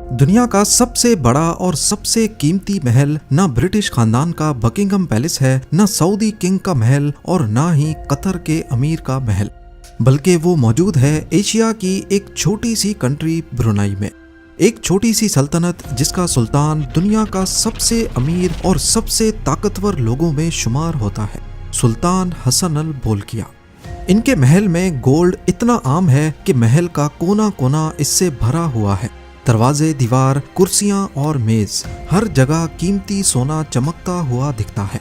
दुनिया का सबसे बड़ा और सबसे कीमती महल न ब्रिटिश खानदान का बकिंगम पैलेस है, न सऊदी किंग का महल और न ही कतर के अमीर का महल, बल्कि वो मौजूद है एशिया की एक छोटी सी कंट्री ब्रुनाई में। एक छोटी सी सल्तनत जिसका सुल्तान दुनिया का सबसे अमीर और सबसे ताकतवर लोगों में शुमार होता है, सुल्तान हसन अल बोल्किया। इनके महल में गोल्ड इतना आम है कि महल का कोना कोना इससे भरा हुआ है। दरवाजे, दीवार, कुर्सियां और मेज, हर जगह कीमती सोना चमकता हुआ दिखता है।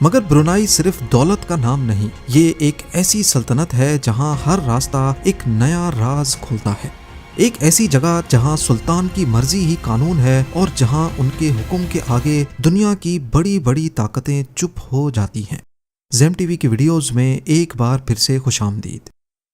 मगर ब्रुनाई सिर्फ दौलत का नाम नहीं, ये एक ऐसी सल्तनत है जहां हर रास्ता एक नया राज खोलता है। एक ऐसी जगह जहां सुल्तान की मर्जी ही कानून है और जहां उनके हुक्म के आगे दुनिया की बड़ी बड़ी ताकतें चुप हो जाती हैं। ज़ेम टीवी की वीडियोस में एक बार फिर से खुशामदीद।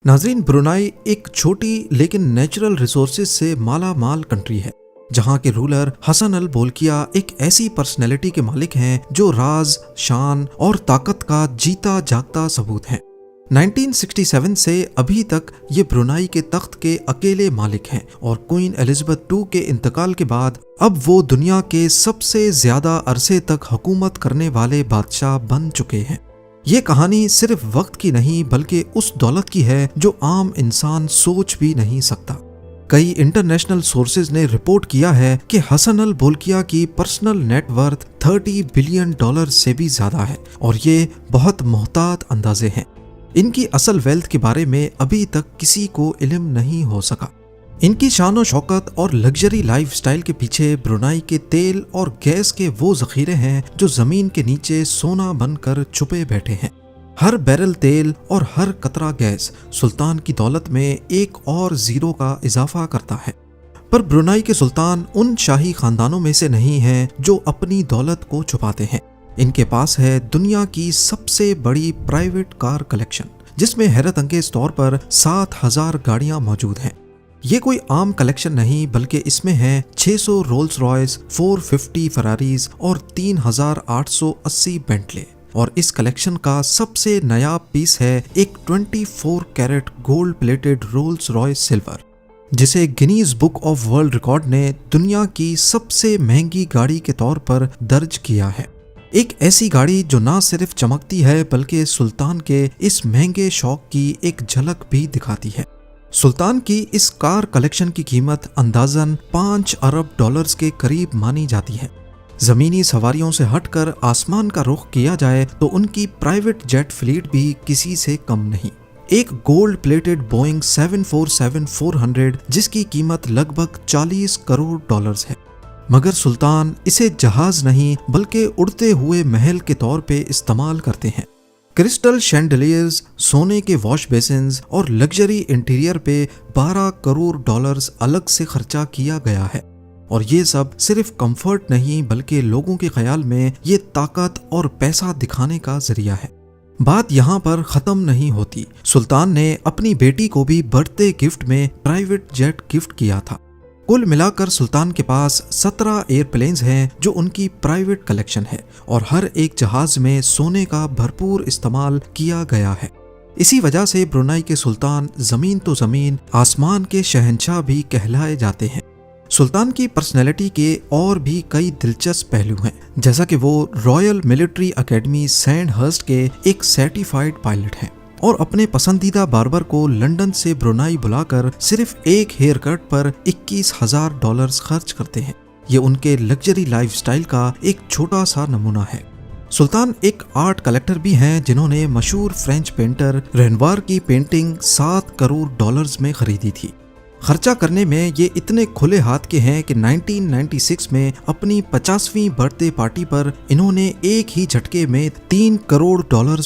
नाजरीन, ब्रुनाई एक छोटी लेकिन नेचुरल रिसोर्सेज से माला माल कंट्री है, जहां के रूलर हसन अल बोल्किया एक ऐसी पर्सनैलिटी के मालिक हैं जो राज, शान और ताकत का जीता जागता सबूत हैं। 1967 से अभी तक ये ब्रुनाई के तख्त के अकेले मालिक हैं और क्वीन एलिजाबेथ II के इंतकाल के बाद अब वो दुनिया के सबसे ज्यादा अरसे तक हुकूमत करने वाले बादशाह बन चुके हैं। ये कहानी सिर्फ वक्त की नहीं बल्कि उस दौलत की है जो आम इंसान सोच भी नहीं सकता। कई इंटरनेशनल सोर्सेज ने रिपोर्ट किया है कि हसन अल बोल्किया की पर्सनल नेटवर्थ $30 बिलियन से भी ज्यादा है और ये बहुत मोहतात अंदाजे हैं। इनकी असल वेल्थ के बारे में अभी तक किसी को इल्म नहीं हो सका। इनकी शान शौकत और लग्जरी लाइफस्टाइल के पीछे ब्रुनाई के तेल और गैस के वो जखीरे हैं जो जमीन के नीचे सोना बनकर छुपे बैठे हैं। हर बैरल तेल और हर कतरा गैस सुल्तान की दौलत में एक और जीरो का इजाफा करता है। पर ब्रुनाई के सुल्तान उन शाही खानदानों में से नहीं हैं जो अपनी दौलत को छुपाते हैं। इनके पास है दुनिया की सबसे बड़ी प्राइवेट कार कलेक्शन, जिसमें हैरत अंगेज तौर पर 7000 गाड़ियां मौजूद हैं। ये कोई आम कलेक्शन नहीं बल्कि इसमें है 600 रोल्स रॉयस, 450 फरारीज और 3880 बेंटले। और इस कलेक्शन का सबसे नया पीस है एक 24 carat gold plated Rolls Royce silver, जिसे Guinness book of world record ने दुनिया की सबसे महंगी गाड़ी के तौर पर दर्ज किया है। एक ऐसी गाड़ी जो ना सिर्फ चमकती है बल्कि सुल्तान के इस महंगे शौक की एक झलक भी दिखाती है। सुल्तान की इस कार कलेक्शन की कीमत अंदाजन $5 अरब के करीब मानी जाती है। जमीनी सवारियों से हटकर आसमान का रुख किया जाए तो उनकी प्राइवेट जेट फ्लीट भी किसी से कम नहीं। एक गोल्ड प्लेटेड बोइंग 747-400 जिसकी कीमत लगभग $40 करोड़ है, मगर सुल्तान इसे जहाज नहीं बल्कि उड़ते हुए महल के तौर पे इस्तेमाल करते हैं। क्रिस्टल शैंडलियर्स, सोने के वॉश बेसिन्स और लग्जरी इंटीरियर पे $12 करोड़ अलग से खर्चा किया गया है। और ये सब सिर्फ कंफर्ट नहीं बल्कि लोगों के ख्याल में ये ताकत और पैसा दिखाने का जरिया है। बात यहाँ पर खत्म नहीं होती। सुल्तान ने अपनी बेटी को भी बर्थडे गिफ्ट में प्राइवेट जेट गिफ्ट किया था। कुल मिलाकर सुल्तान के पास 17 एयरप्लेन्स हैं जो उनकी प्राइवेट कलेक्शन है और हर एक जहाज में सोने का भरपूर इस्तेमाल किया गया है। इसी वजह से ब्रुनाई के सुल्तान जमीन तो जमीन, आसमान के शहंशाह भी कहलाए जाते हैं। सुल्तान की पर्सनैलिटी के और भी कई दिलचस्प पहलू हैं, जैसा कि वो रॉयल मिलिट्री एकेडमी सैंडहर्स्ट के एक सर्टिफाइड पायलट हैं और अपने पसंदीदा बार्बर को लंदन से ब्रुनाई बुलाकर सिर्फ एक हेयर कट पर $21,000 खर्च करते हैं। ये उनके लग्जरी लाइफस्टाइल का एक छोटा सा नमूना है। सुल्तान एक आर्ट कलेक्टर भी हैं जिन्होंने मशहूर फ्रेंच पेंटर रेनवार की पेंटिंग $7 करोड़ में खरीदी थी। खर्चा करने में ये इतने खुले हाथ के हैं कि 1996 में अपनी 50वीं बर्थडे पार्टी पर इन्होंने एक ही झटके में $3 करोड़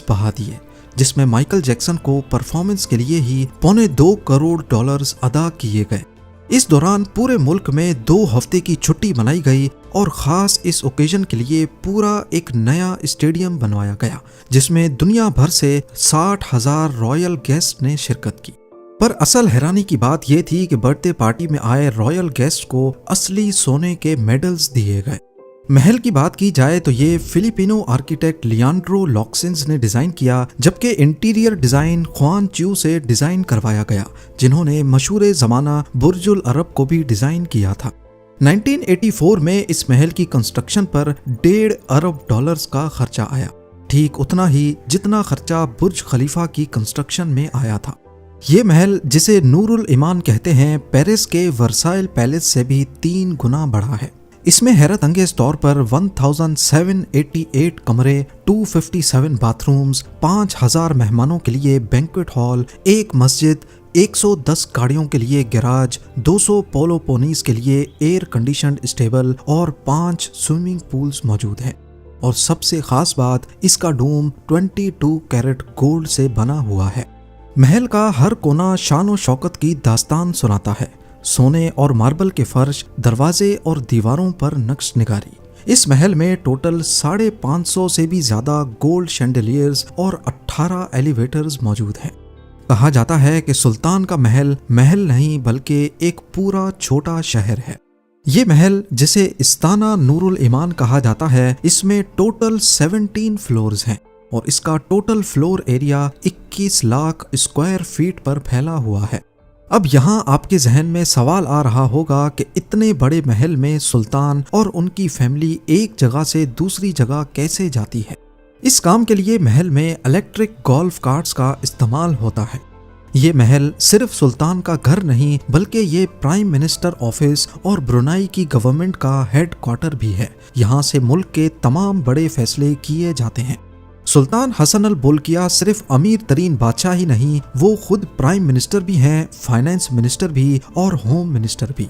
बहा दिए, जिसमें माइकल जैक्सन को परफॉर्मेंस के लिए ही $2.25 करोड़ अदा किए गए। इस दौरान पूरे मुल्क में 2 हफ्ते की छुट्टी मनाई गई और खास इस ओकेजन के लिए पूरा एक नया स्टेडियम बनवाया गया, जिसमें दुनिया भर से 60,000 रॉयल गेस्ट ने शिरकत की। पर असल हैरानी की बात यह थी कि बर्थडे पार्टी में आए रॉयल गेस्ट को असली सोने के मेडल्स दिए गए। महल की बात की जाए तो ये फिलिपिनो आर्किटेक्ट लियांड्रो लॉक्सिन्स ने डिजाइन किया, जबकि इंटीरियर डिजाइन ख्वान च्यू से डिजाइन करवाया गया, जिन्होंने मशहूर जमाना बुर्जुल अरब को भी डिजाइन किया था। 1984 में इस महल की कंस्ट्रक्शन पर $1.5 अरब का खर्चा आया, ठीक उतना ही जितना खर्चा बुर्ज खलीफा की कंस्ट्रक्शन में आया था। ये महल, जिसे नूरुल ईमान कहते हैं, पेरिस के वर्साइल पैलेस से भी 3 गुना बड़ा है। इसमें हैरत अंगेज तौर पर 1788 कमरे, 257 बाथरूम्स, 5000 मेहमानों के लिए बैंक्वेट हॉल, एक मस्जिद, 110 गाड़ियों के लिए गैराज, 200 पोलो पोनीज के लिए एयर कंडीशनड स्टेबल और 5 स्विमिंग पूल्स मौजूद हैं। और सबसे खास बात, इसका डोम 22 कैरेट गोल्ड से बना हुआ है। महल का हर कोना शान शौकत की दास्तान सुनाता है। सोने और मार्बल के फर्श, दरवाजे और दीवारों पर नक्श निगारी। इस महल में टोटल 550 से भी ज्यादा गोल्ड शैंडलियर्स और 18 एलिवेटर्स मौजूद हैं। कहा जाता है कि सुल्तान का महल महल नहीं बल्कि एक पूरा छोटा शहर है। ये महल, जिसे इस्ताना नूरुल ईमान कहा जाता है, इसमें टोटल 17 फ्लोर्स हैं और इसका total floor area 21 lakh square feet पर फैला हुआ है। अब यहाँ आपके जहन में सवाल आ रहा होगा कि इतने बड़े महल में सुल्तान और उनकी फैमिली एक जगह से दूसरी जगह कैसे जाती है। इस काम के लिए महल में इलेक्ट्रिक गोल्फ कार्ट्स का इस्तेमाल होता है। ये महल सिर्फ सुल्तान का घर नहीं बल्कि ये प्राइम मिनिस्टर ऑफिस और ब्रुनाई की गवर्नमेंट का हेड क्वार्टर भी है। यहाँ से मुल्क के तमाम बड़े फैसले किए जाते हैं। सुल्तान हसन अल बोल्किया सिर्फ अमीर तरीन बादशाह ही नहीं, वो खुद प्राइम मिनिस्टर भी हैं, फाइनेंस मिनिस्टर भी और होम मिनिस्टर भी।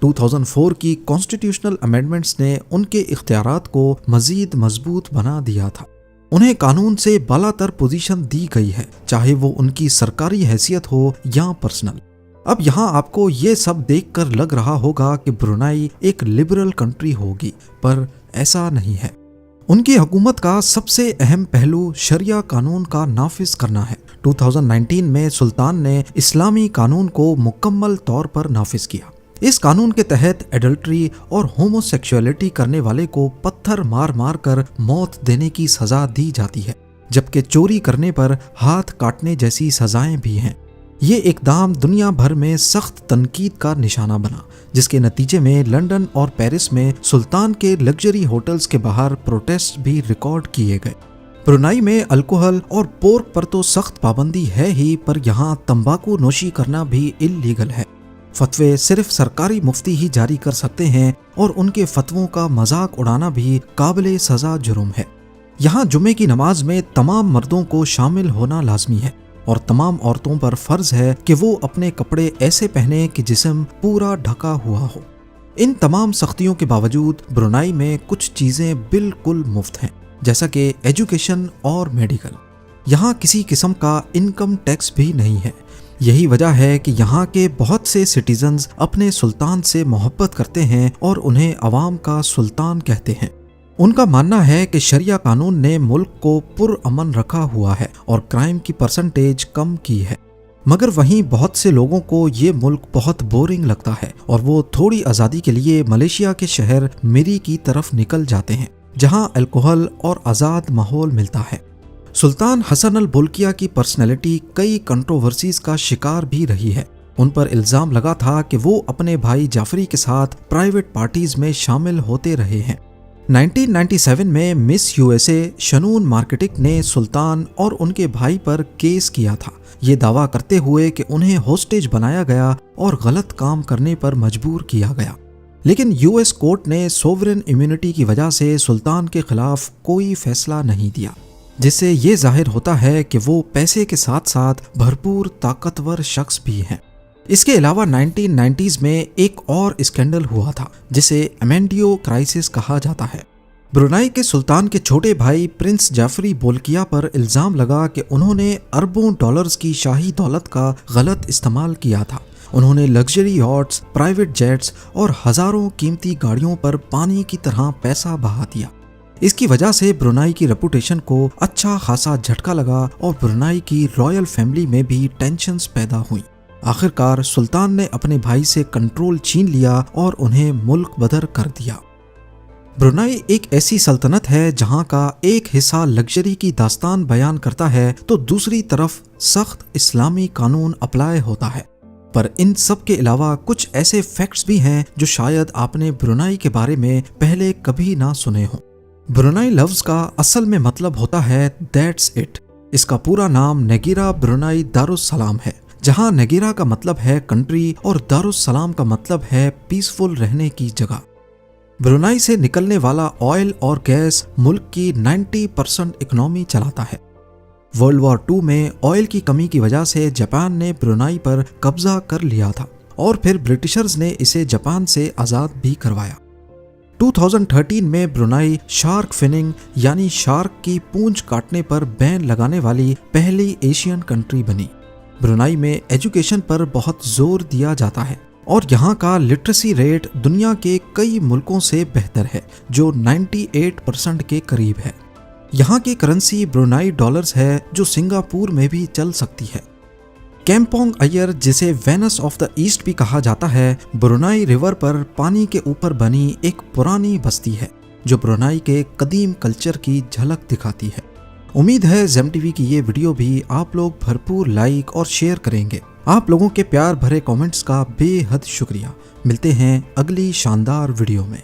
2004 की कॉन्स्टिट्यूशनल अमेंडमेंट्स ने उनके इख्तियारात को मजीद मजबूत बना दिया था। उन्हें कानून से बालातर पोजीशन दी गई है, चाहे वो उनकी सरकारी हैसियत हो या पर्सनल। अब यहाँ आपको ये सब देखकर लग रहा होगा कि ब्रुनाई एक लिबरल कंट्री होगी, पर ऐसा नहीं है। उनकी हुकूमत का सबसे अहम पहलू शरिया कानून का नाफिज करना है। 2019 में सुल्तान ने इस्लामी कानून को मुकम्मल तौर पर नाफिज किया। इस कानून के तहत एडल्ट्री और होमोसेक्सुअलिटी करने वाले को पत्थर मार मार कर मौत देने की सजा दी जाती है, जबकि चोरी करने पर हाथ काटने जैसी सजाएं भी हैं। ये इकदाम दुनिया भर में सख्त तनकीद का निशाना बना, जिसके नतीजे में लंदन और पेरिस में सुल्तान के लग्जरी होटल्स के बाहर प्रोटेस्ट भी रिकॉर्ड किए गए। ब्रुनाई में अल्कोहल और पोर्क पर तो सख्त पाबंदी है ही, पर यहाँ तंबाकू नोशी करना भी इल्लीगल है। फतवे सिर्फ सरकारी मुफ्ती ही जारी कर सकते हैं और उनके फतवों का मजाक उड़ाना भी काबिले सजा जुर्म है। यहाँ जुमे की नमाज में तमाम मर्दों को शामिल होना लाजमी है और तमाम औरतों पर फर्ज है कि वो अपने कपड़े ऐसे पहने कि जिस्म पूरा ढका हुआ हो। इन तमाम सख्तियों के बावजूद ब्रुनाई में कुछ चीज़ें बिल्कुल मुफ्त हैं, जैसा कि एजुकेशन और मेडिकल। यहाँ किसी किस्म का इनकम टैक्स भी नहीं है। यही वजह है कि यहाँ के बहुत से सिटीजन्स अपने सुल्तान से मोहब्बत करते हैं और उन्हें अवाम का सुल्तान कहते हैं। उनका मानना है कि शरिया कानून ने मुल्क को पुरअमन रखा हुआ है और क्राइम की परसेंटेज कम की है। मगर वहीं बहुत से लोगों को ये मुल्क बहुत बोरिंग लगता है और वो थोड़ी आज़ादी के लिए मलेशिया के शहर मिरी की तरफ निकल जाते हैं, जहाँ अल्कोहल और आज़ाद माहौल मिलता है। सुल्तान हसन अल बोल्किया की पर्सनैलिटी कई कंट्रोवर्सीज का शिकार भी रही है। उन पर इल्ज़ाम लगा था कि वो अपने भाई जाफरी के साथ प्राइवेट पार्टीज में शामिल होते रहे हैं। 1997 में मिस यूएसए शनून मार्केटिक ने सुल्तान और उनके भाई पर केस किया था, ये दावा करते हुए कि उन्हें होस्टेज बनाया गया और गलत काम करने पर मजबूर किया गया। लेकिन यूएस कोर्ट ने सोवरेन इम्यूनिटी की वजह से सुल्तान के खिलाफ कोई फैसला नहीं दिया, जिससे ये जाहिर होता है कि वो पैसे के साथ साथ भरपूर ताकतवर शख्स भी हैं। इसके अलावा 1990s में एक और स्कैंडल हुआ था, जिसे अमेंडियो क्राइसिस कहा जाता है। ब्रुनाई के सुल्तान के छोटे भाई प्रिंस जाफरी बोल्किया पर इल्ज़ाम लगा कि उन्होंने अरबों डॉलर्स की शाही दौलत का गलत इस्तेमाल किया था। उन्होंने लग्जरी यॉट्स, प्राइवेट जेट्स और हज़ारों कीमती गाड़ियों पर पानी की तरह पैसा बहा दिया। इसकी वजह से ब्रुनाई की रेपुटेशन को अच्छा खासा झटका लगा और ब्रुनाई की रॉयल फैमिली में भी टेंशन्स पैदा हुई। आखिरकार सुल्तान ने अपने भाई से कंट्रोल छीन लिया और उन्हें मुल्क बदर कर दिया। ब्रुनाई एक ऐसी सल्तनत है जहां का एक हिस्सा लग्जरी की दास्तान बयान करता है तो दूसरी तरफ सख्त इस्लामी कानून अप्लाई होता है। पर इन सब के अलावा कुछ ऐसे फैक्ट्स भी हैं जो शायद आपने ब्रुनाई के बारे में पहले कभी ना सुने हो। ब्रुनाई लफ्ज का असल में मतलब होता है दैट्स इट। इसका पूरा नाम नेगिरा ब्रुनाई दारुस्सलाम है, जहां नेगिरा का मतलब है कंट्री और दारुस्सलाम का मतलब है पीसफुल रहने की जगह। ब्रुनाई से निकलने वाला ऑयल और गैस मुल्क की 90% इकोनॉमी चलाता है। वर्ल्ड वॉर 2 में ऑयल की कमी की वजह से जापान ने ब्रुनाई पर कब्जा कर लिया था और फिर ब्रिटिशर्स ने इसे जापान से आज़ाद भी करवाया। 2013 में ब्रुनाई शार्क फिनिंग यानी शार्क की पूंछ काटने पर बैन लगाने वाली पहली एशियन कंट्री बनी। ब्रुनाई में एजुकेशन पर बहुत जोर दिया जाता है और यहाँ का लिटरेसी रेट दुनिया के कई मुल्कों से बेहतर है, जो 98% के करीब है। यहाँ की करेंसी ब्रुनाई डॉलर्स है, जो सिंगापुर में भी चल सकती है। केम्पोंग अयर, जिसे वेनस ऑफ द ईस्ट भी कहा जाता है, ब्रुनाई रिवर पर पानी के ऊपर बनी एक पुरानी बस्ती है जो ब्रुनाई के कदीम कल्चर की झलक दिखाती है। उम्मीद है ज़ेम टीवी की ये वीडियो भी आप लोग भरपूर लाइक और शेयर करेंगे। आप लोगों के प्यार भरे कमेंट्स का बेहद शुक्रिया। मिलते हैं अगली शानदार वीडियो में।